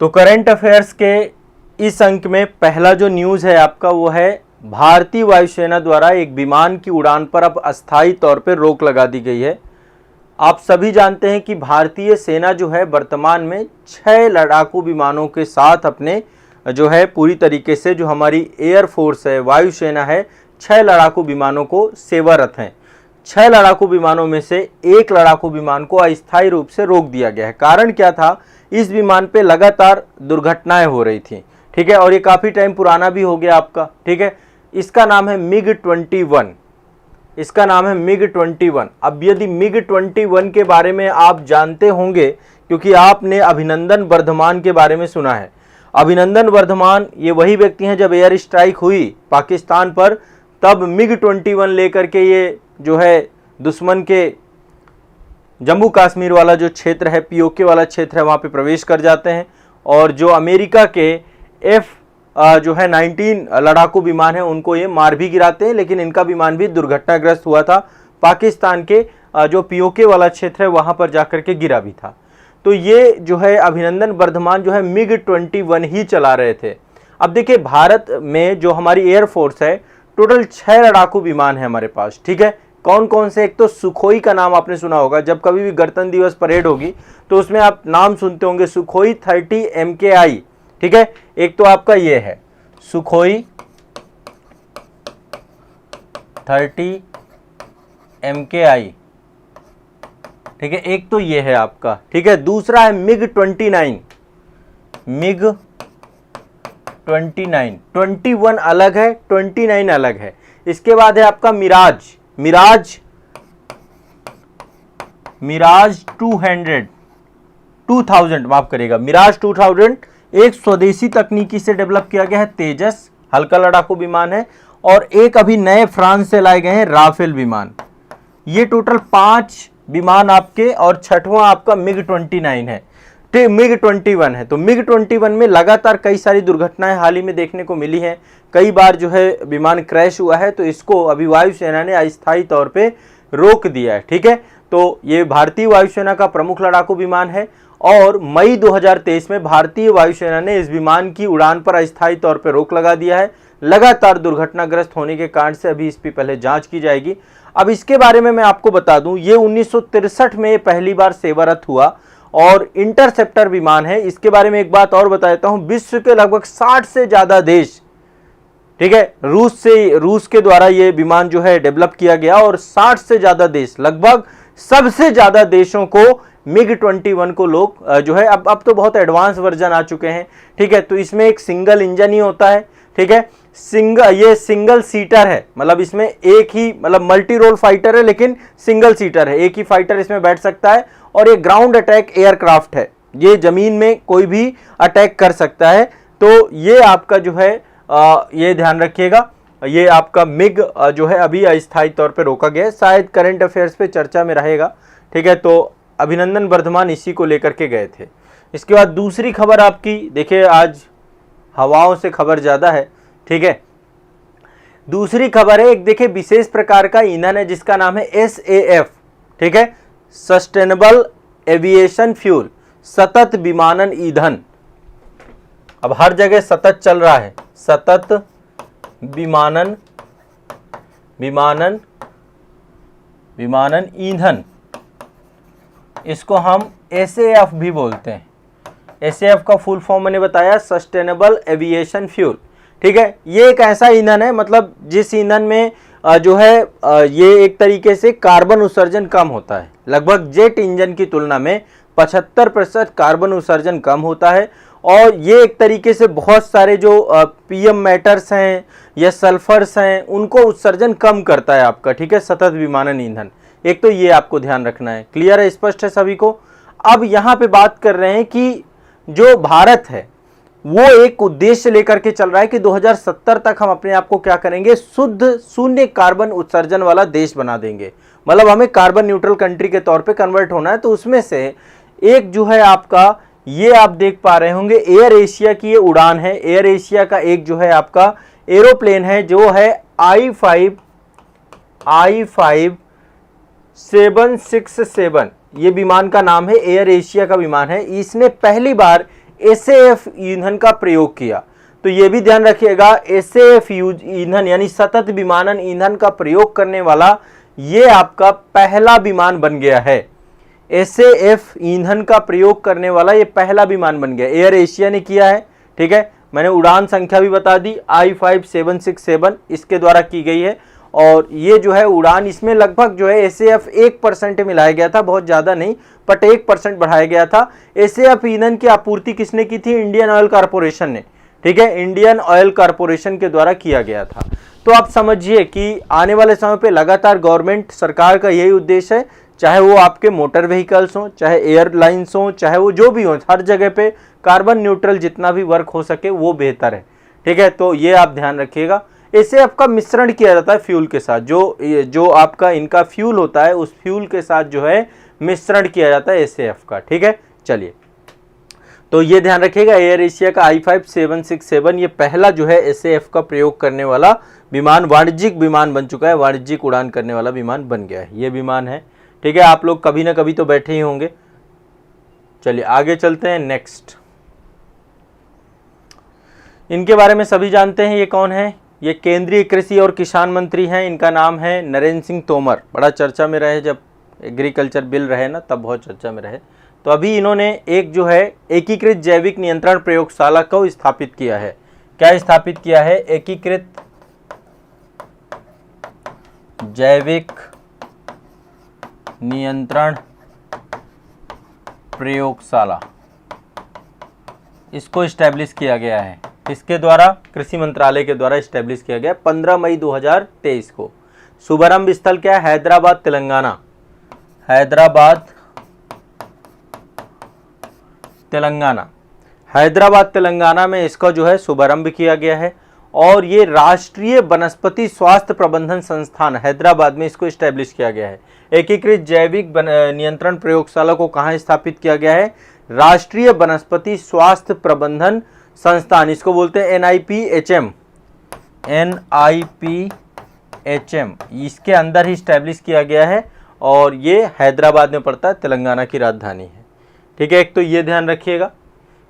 तो current affairs के इस अंक में पहला जो न्यूज़ है आपका वो है भारतीय वायुसेना द्वारा एक विमान की उड़ान पर अब अस्थायी तौर पर रोक लगा दी गई है। आप सभी जानते हैं कि भारतीय सेना जो है वर्तमान में 6 लड़ाकू विमानों के साथ अपने जो है पूरी तरीके से जो हमारी एयरफोर्स है, वायुसेना है, 6 लड़ाकू विमानों को सेवारत हैं। 6 लड़ाकू विमानों में से एक लड़ाकू विमान को अस्थायी रूप से रोक दिया गया है। कारण क्या था? इस विमान पे लगातार दुर्घटनाएं हो रही थी, ठीक है, और ये काफ़ी टाइम पुराना भी हो गया आपका, ठीक है। इसका नाम है MiG-21, इसका नाम है MiG-21। अब यदि MiG-21 के बारे में आप जानते होंगे क्योंकि आपने अभिनंदन वर्धमान के बारे में सुना है। अभिनंदन वर्धमान ये वही व्यक्ति हैं, जब एयर स्ट्राइक हुई पाकिस्तान पर तब MiG-21 लेकर के ये जो है दुश्मन के जम्मू कश्मीर वाला जो क्षेत्र है, POK वाला क्षेत्र है, वहाँ पे प्रवेश कर जाते हैं और जो अमेरिका के जो है 19 लड़ाकू विमान है उनको ये मार भी गिराते हैं, लेकिन इनका विमान भी दुर्घटनाग्रस्त हुआ था। पाकिस्तान के जो POK वाला क्षेत्र है वहाँ पर जाकर के गिरा भी था। तो ये जो है अभिनंदन वर्धमान जो है MiG-21 ही चला रहे थे। अब देखिए भारत में जो हमारी एयरफोर्स है टोटल 6 लड़ाकू विमान है हमारे पास, ठीक है। कौन कौन से? एक तो सुखोई का नाम आपने सुना होगा, जब कभी भी गणतंत्र दिवस परेड होगी तो उसमें आप नाम सुनते होंगे सुखोई 30 MKI, ठीक है। एक तो आपका ये है सुखोई 30 MKI, ठीक है, एक तो ये है आपका, ठीक है। दूसरा है MiG-29, MiG-29, 21 अलग है, 29 अलग है। इसके बाद है आपका मिराज 2000 माफ करिएगा, मिराज 2000 एक स्वदेशी तकनीकी से डेवलप किया गया है तेजस हल्का लड़ाकू विमान है, और एक अभी नए फ्रांस से लाए गए हैं राफेल विमान। ये टोटल 5 विमान आपके, और 6वां आपका MiG-29 है, MiG-21 है। तो MiG-21 में लगातार कई सारी दुर्घटनाएं हाल ही में देखने को मिली हैं। कई बार जो है विमान क्रैश हुआ है, तो इसको अभी वायुसेना ने अस्थायी तौर पे रोक दिया है, ठीक है। तो ये भारतीय वायुसेना का प्रमुख लड़ाकू विमान है और मई 2023 में भारतीय वायुसेना ने इस विमान की उड़ान पर अस्थायी तौर पर रोक लगा दिया है। लगातार दुर्घटनाग्रस्त होने के कारण से अभी इस पर पहले जांच की जाएगी। अब इसके बारे में मैं आपको बता दूं, ये 1963 में पहली बार सेवारत हुआ और इंटरसेप्टर विमान है। इसके बारे में एक बात और बता देता हूं, विश्व के लगभग 60 से ज्यादा देश, ठीक है, रूस के द्वारा ये विमान जो है डेवलप किया गया और 60 से ज्यादा देश, लगभग सबसे ज्यादा देशों को MiG-21 को लोग जो है अब तो बहुत एडवांस वर्जन आ चुके हैं, ठीक है। तो इसमें एक सिंगल इंजन ही होता है, ठीक है। ये सिंगल सीटर है, मतलब इसमें एक ही, मतलब मल्टी रोल फाइटर है लेकिन सिंगल सीटर है, एक ही फाइटर इसमें बैठ सकता है। और ये ग्राउंड अटैक एयरक्राफ्ट है, ये जमीन में कोई भी अटैक कर सकता है। तो ये आपका जो है ये ध्यान रखिएगा, ये आपका MiG जो है अभी अस्थायी तौर पे रोका गया है, शायद करंट अफेयर्स पे चर्चा में रहेगा, ठीक है। तो अभिनंदन वर्धमान इसी को लेकर के गए थे। इसके बाद दूसरी खबर आपकी, देखिए आज हवाओं से खबर ज़्यादा है, ठीक है। दूसरी खबर है, एक देखिए विशेष प्रकार का ईंधन है जिसका नाम है SAF, ठीक है, सस्टेनेबल एविएशन फ्यूल, सतत विमानन ईंधन। अब हर जगह सतत चल रहा है, सतत विमानन ईंधन, इसको हम SAF भी बोलते हैं। SAF का फुल फॉर्म मैंने बताया, सस्टेनेबल एविएशन फ्यूल, ठीक है। ये एक ऐसा ईंधन है, मतलब जिस ईंधन में जो है ये एक तरीके से कार्बन उत्सर्जन कम होता है, लगभग जेट इंजन की तुलना में 75% कार्बन उत्सर्जन कम होता है। और ये एक तरीके से बहुत सारे जो PM मैटर्स हैं या सल्फर्स हैं उनको उत्सर्जन कम करता है आपका, ठीक है, सतत विमानन ईंधन। एक तो ये आपको ध्यान रखना है, क्लियर है, स्पष्ट है सभी को। अब यहाँ पे बात कर रहे हैं कि जो भारत है वो एक उद्देश्य लेकर के चल रहा है कि 2070 तक हम अपने आप को क्या करेंगे, शुद्ध शून्य कार्बन उत्सर्जन वाला देश बना देंगे। मतलब हमें कार्बन न्यूट्रल कंट्री के तौर पे कन्वर्ट होना है। तो उसमें से एक जो है आपका, ये आप देख पा रहे होंगे, एयर एशिया की ये उड़ान है। एयर एशिया का एक जो है आपका एरोप्लेन है जो है I-5767, ये विमान का नाम है, एयर एशिया का विमान है। इसने पहली बार एसएएफ ईंधन का प्रयोग किया। तो ये भी ध्यान रखिएगा, एसएएफ ईंधन यानी सतत विमानन ईंधन का प्रयोग करने वाला ये आपका पहला विमान बन गया है। एसएएफ ईंधन का प्रयोग करने वाला ये पहला विमान बन गया, एयर एशिया ने किया है। ठीक है, मैंने उड़ान संख्या भी बता दी, I5767 इसके द्वारा की गई है। और ये जो है उड़ान, इसमें लगभग जो है एसएएफ 1% मिलाया गया था, बहुत ज़्यादा नहीं, बट 1% बढ़ाया गया था। एसएएफ ईंधन की आपूर्ति किसने की थी? इंडियन ऑयल कॉरपोरेशन ने। ठीक है, इंडियन ऑयल कॉरपोरेशन के द्वारा किया गया था। तो आप समझिए कि आने वाले समय पे लगातार गवर्नमेंट सरकार का यही उद्देश्य है, चाहे वो आपके मोटर व्हीकल्स हों, चाहे एयरलाइंस हों, चाहे वो जो भी हो, हर जगह पे कार्बन न्यूट्रल जितना भी वर्क हो सके वो बेहतर है। ठीक है, तो ये आप ध्यान रखिएगा। इससे आपका मिश्रण किया जाता है फ्यूल के साथ, जो आपका इनका फ्यूल होता है उस फ्यूल के साथ जो है मिश्रण किया जाता है एसएएफ का। ठीक है, चलिए, तो ये ध्यान रखिएगा, एयर एशिया का I5767 ये पहला जो है एसएएफ का प्रयोग करने वाला विमान, वाणिज्यिक विमान बन चुका है, वाणिज्यिक उड़ान करने वाला विमान बन गया है, ये विमान है। ठीक है, आप लोग कभी ना कभी तो बैठे ही होंगे। चलिए आगे चलते हैं, नेक्स्ट। इनके बारे में सभी जानते हैं, ये कौन है? ये केंद्रीय कृषि और किसान मंत्री हैं, इनका नाम है नरेंद्र सिंह तोमर। बड़ा चर्चा में रहे, जब एग्रीकल्चर बिल रहे ना तब बहुत चर्चा में रहे। तो अभी इन्होंने एक जो है एकीकृत जैविक नियंत्रण प्रयोगशाला को स्थापित किया है। क्या स्थापित किया है? एकीकृत जैविक नियंत्रण प्रयोगशाला, इसको इस्टेब्लिश किया गया है। किसके द्वारा? कृषि मंत्रालय के द्वारा इस्टेब्लिश किया गया 15 मई 2023 को। शुभारंभ स्थल क्या है? हैदराबाद तेलंगाना। हैदराबाद तेलंगाना, हैदराबाद तेलंगाना में इसका जो है शुभारंभ किया गया है। और ये राष्ट्रीय वनस्पति स्वास्थ्य प्रबंधन संस्थान हैदराबाद में इसको इस्टेब्लिश किया गया है। एकीकृत जैविक नियंत्रण प्रयोगशाला को कहाँ स्थापित किया गया है? राष्ट्रीय वनस्पति स्वास्थ्य प्रबंधन संस्थान, इसको बोलते हैं NIPHM। NIPHM इसके अंदर ही इस्टेब्लिश किया गया है और ये हैदराबाद में पड़ता है, तेलंगाना की राजधानी है। ठीक है, एक तो ये ध्यान रखिएगा।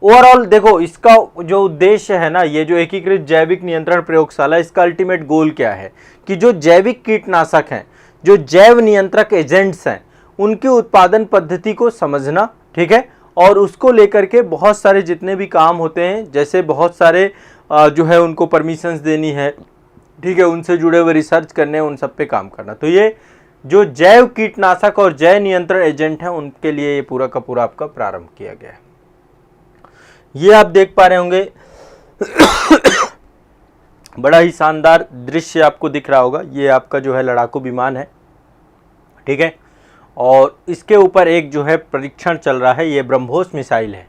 ओवरऑल देखो, इसका जो उद्देश्य है ना, ये जो एकीकृत जैविक नियंत्रण प्रयोगशाला, इसका अल्टीमेट गोल क्या है कि जो जैविक कीटनाशक हैं, जो जैव नियंत्रक एजेंट्स हैं, उनकी उत्पादन पद्धति को समझना। ठीक है, और उसको लेकर के बहुत सारे जितने भी काम होते हैं, जैसे बहुत सारे जो है उनको परमिशंस देनी है, ठीक है, उनसे जुड़े हुए रिसर्च करने, उन सब पे काम करना। तो ये जो जैव कीटनाशक और जैव नियंत्रण एजेंट हैं, उनके लिए ये पूरा का पूरा आपका प्रारंभ किया गया है। ये आप देख पा रहे होंगे बड़ा ही शानदार दृश्य आपको दिख रहा होगा। ये आपका जो है लड़ाकू विमान है। ठीक है, और इसके ऊपर एक जो है परीक्षण चल रहा है, ये ब्रह्मोस मिसाइल है।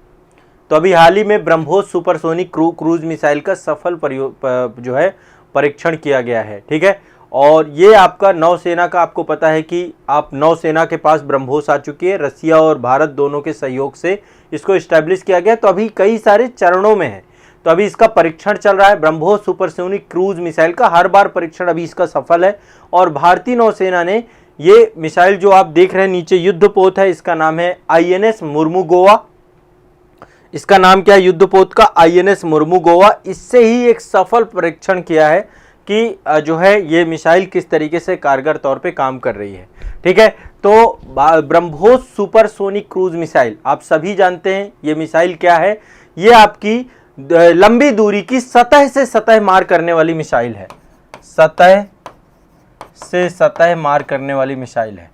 तो अभी हाल ही में ब्रह्मोस सुपरसोनिक क्रूज मिसाइल का सफल जो है परीक्षण किया गया है। ठीक है, और ये आपका नौसेना का, आपको पता है कि आप नौसेना के पास ब्रह्मोस आ चुकी है, रसिया और भारत दोनों के सहयोग से इसको इस्टेब्लिश किया गया। तो अभी कई सारे चरणों में है, तो अभी इसका परीक्षण चल रहा है। ब्रह्मोस सुपरसोनिक क्रूज मिसाइल का हर बार परीक्षण अभी इसका सफल है। और भारतीय नौसेना ने ये मिसाइल जो आप देख रहे हैं नीचे, युद्धपोत है, इसका नाम है INS मुर्मुगोवा। इसका नाम क्या है? युद्धपोत का INS मुर्मुगोवा। इससे ही एक सफल परीक्षण किया है कि जो है ये मिसाइल किस तरीके से कारगर तौर पे काम कर रही है। ठीक है, तो ब्रह्मोस सुपरसोनिक क्रूज मिसाइल आप सभी जानते हैं। ये मिसाइल क्या है? ये आपकी लंबी दूरी की सतह से सतह मार करने वाली मिसाइल है। सतह से सतह मार करने वाली मिसाइल है।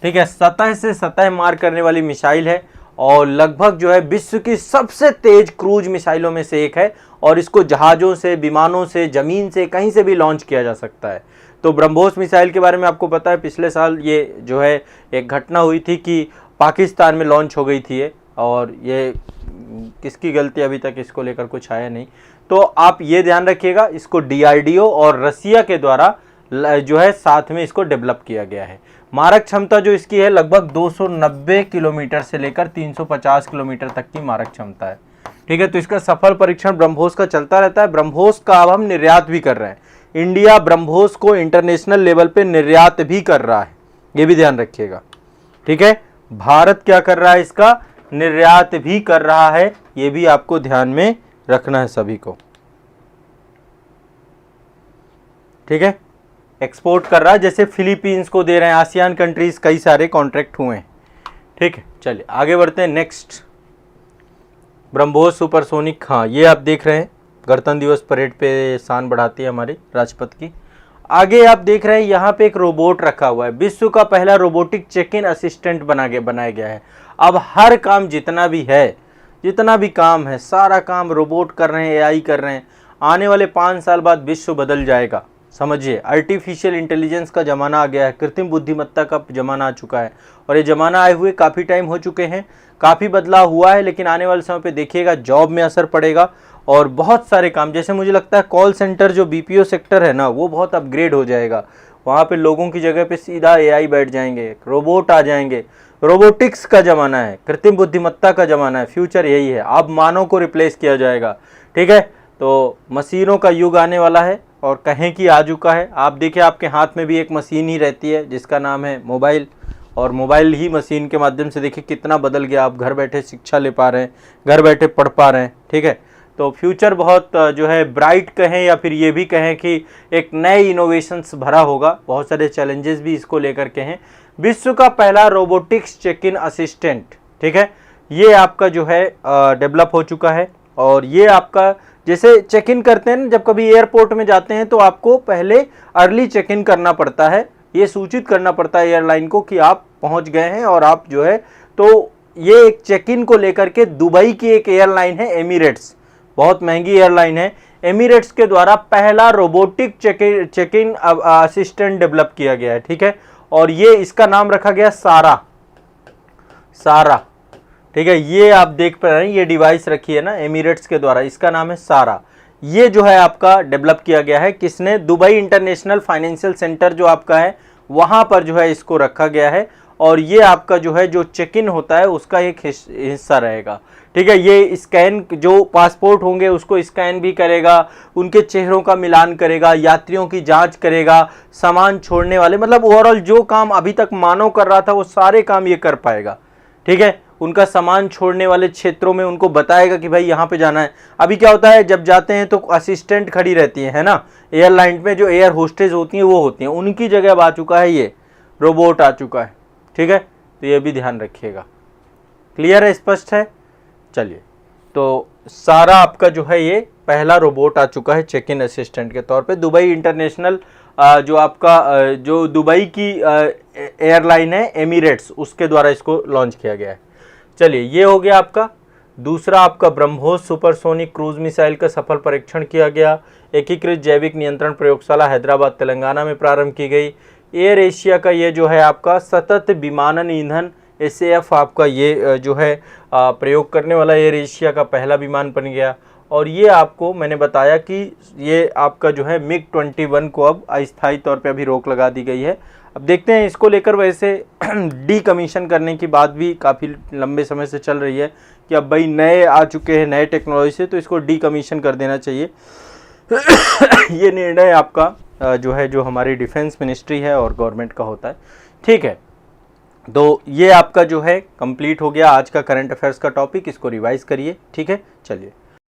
ठीक है, सतह से सतह मार करने वाली मिसाइल है और लगभग जो है विश्व की सबसे तेज क्रूज मिसाइलों में से एक है। और इसको जहाज़ों से, विमानों से, ज़मीन से, कहीं से भी लॉन्च किया जा सकता है। तो ब्रह्मोस मिसाइल के बारे में आपको पता है, पिछले साल ये जो है एक घटना हुई थी कि पाकिस्तान में लॉन्च हो गई थी ये, और ये किसकी गलती अभी तक इसको लेकर कुछ आया नहीं। तो आप ये ध्यान रखिएगा, इसको DRDO और रसिया के द्वारा जो है साथ में इसको डेवलप किया गया है। मारक क्षमता जो इसकी है लगभग 290 किलोमीटर से लेकर 350 किलोमीटर तक की मारक क्षमता है। ठीक है, तो इसका सफल परीक्षण ब्रह्मोस का चलता रहता है। ब्रह्मोस का अब हम निर्यात भी कर रहे हैं। इंडिया ब्रह्मोस को इंटरनेशनल लेवल पे निर्यात भी कर रहा है, ये भी ध्यान रखिएगा। ठीक है, भारत क्या कर रहा है? इसका निर्यात भी कर रहा है, ये भी आपको ध्यान में रखना है सभी को। ठीक है, एक्सपोर्ट कर रहा है, जैसे फिलीपींस को दे रहे हैं, आसियान कंट्रीज कई सारे कॉन्ट्रैक्ट हुए हैं। ठीक है, चलिए आगे बढ़ते हैं। नेक्स्ट ब्रह्मोस सुपरसोनिक, हाँ ये आप देख रहे हैं गणतंत्र दिवस परेड पे शान बढ़ाती है हमारे राष्ट्रपति की। आगे आप देख रहे हैं यहाँ पे एक रोबोट रखा हुआ है, विश्व का पहला रोबोटिक चेक इन असिस्टेंट बनाया गया है। अब हर काम जितना भी काम है सारा काम रोबोट कर रहे हैं, एआई कर रहे हैं। आने वाले 5 साल बाद विश्व बदल जाएगा, समझिए। आर्टिफिशियल इंटेलिजेंस का ज़माना आ गया है, कृत्रिम बुद्धिमत्ता का ज़माना आ चुका है, और ये ज़माना आए हुए काफ़ी टाइम हो चुके हैं, काफ़ी बदलाव हुआ है, लेकिन आने वाले समय पे देखिएगा जॉब में असर पड़ेगा और बहुत सारे काम, जैसे मुझे लगता है कॉल सेंटर जो बीपीओ सेक्टर है ना, वो बहुत अपग्रेड हो जाएगा। वहाँ पे लोगों की जगह पे सीधा एआई बैठ जाएंगे, रोबोट आ जाएंगे। रोबोटिक्स का ज़माना है, कृत्रिम बुद्धिमत्ता का ज़माना है, फ्यूचर यही है। अब मानव को रिप्लेस किया जाएगा। ठीक है, तो मशीनों का युग आने वाला है, और कहें कि आ चुका है। आप देखिए आपके हाथ में भी एक मशीन ही रहती है जिसका नाम है मोबाइल, और मोबाइल ही मशीन के माध्यम से देखिए कितना बदल गया। आप घर बैठे शिक्षा ले पा रहे हैं, घर बैठे पढ़ पा रहे हैं। ठीक है, तो फ्यूचर बहुत जो है ब्राइट कहें, या फिर ये भी कहें कि एक नए इनोवेशंस भरा होगा। बहुत सारे चैलेंजेस भी इसको लेकर के हैं। विश्व का पहला रोबोटिक्स चेक इन असिस्टेंट, ठीक है, ये आपका जो है डेवलप हो चुका है। और ये आपका जैसे चेक इन करते हैं ना, जब कभी एयरपोर्ट में जाते हैं तो आपको पहले अर्ली चेक इन करना पड़ता है, ये सूचित करना पड़ता है एयरलाइन को कि आप पहुंच गए हैं और आप जो है, तो ये एक चेक इन को लेकर के दुबई की एक एयरलाइन है एमिरेट्स, बहुत महंगी एयरलाइन है। एमिरेट्स के द्वारा पहला robotic check in assistant develop किया गया है। ठीक है, और ये इसका नाम रखा गया सारा। ठीक है, ये आप देख पा रहे हैं, ये डिवाइस रखी है ना एमिरेट्स के द्वारा, इसका नाम है सारा। ये जो है आपका डेवलप किया गया है किसने? दुबई इंटरनेशनल फाइनेंशियल सेंटर जो आपका है, वहां पर जो है इसको रखा गया है। और ये आपका जो है जो चेक इन होता है उसका एक हिस्सा रहेगा। ठीक है, ये स्कैन, जो पासपोर्ट होंगे उसको स्कैन भी करेगा, उनके चेहरों का मिलान करेगा, यात्रियों की जांच करेगा, सामान छोड़ने वाले, मतलब ओवरऑल जो काम अभी तक मानव कर रहा था वो सारे काम ये कर पाएगा। ठीक है, उनका सामान छोड़ने वाले क्षेत्रों में उनको बताएगा कि भाई यहाँ पे जाना है। अभी क्या होता है, जब जाते हैं तो असिस्टेंट खड़ी रहती है ना, एयरलाइन में जो एयर होस्टेज होती हैं वो होती हैं, उनकी जगह अब आ चुका है ये रोबोट आ चुका है। ठीक है, तो ये भी ध्यान रखिएगा। क्लियर है, स्पष्ट है? चलिए, तो सारा आपका जो है ये पहला रोबोट आ चुका है चेक इन असिस्टेंट के तौर पे। दुबई इंटरनेशनल जो आपका जो दुबई की एयरलाइन है एमिरेट्स, उसके द्वारा इसको लॉन्च किया गया है। चलिए, ये हो गया आपका। दूसरा आपका ब्रह्मोस सुपरसोनिक क्रूज मिसाइल का सफल परीक्षण किया गया। एकीकृत जैविक नियंत्रण प्रयोगशाला हैदराबाद तेलंगाना में प्रारंभ की गई। एयर एशिया का ये जो है आपका सतत विमानन ईंधन SAF आपका ये जो है प्रयोग करने वाला एयर एशिया का पहला विमान बन गया। और ये आपको मैंने बताया कि ये आपका जो है MiG-21 को अब अस्थायी तौर पे अभी रोक लगा दी गई है। अब देखते हैं इसको लेकर, वैसे डीकमीशन करने की बात भी काफ़ी लंबे समय से चल रही है कि अब भाई नए आ चुके हैं नए टेक्नोलॉजी से, तो इसको डीकमीशन कर देना चाहिए। ये निर्णय आपका जो है जो हमारी डिफेंस मिनिस्ट्री है और गवर्नमेंट का होता है। ठीक है, तो ये आपका जो है कंप्लीट हो गया आज का करंट अफेयर्स का टॉपिक, इसको रिवाइज करिए। ठीक है, चलिए।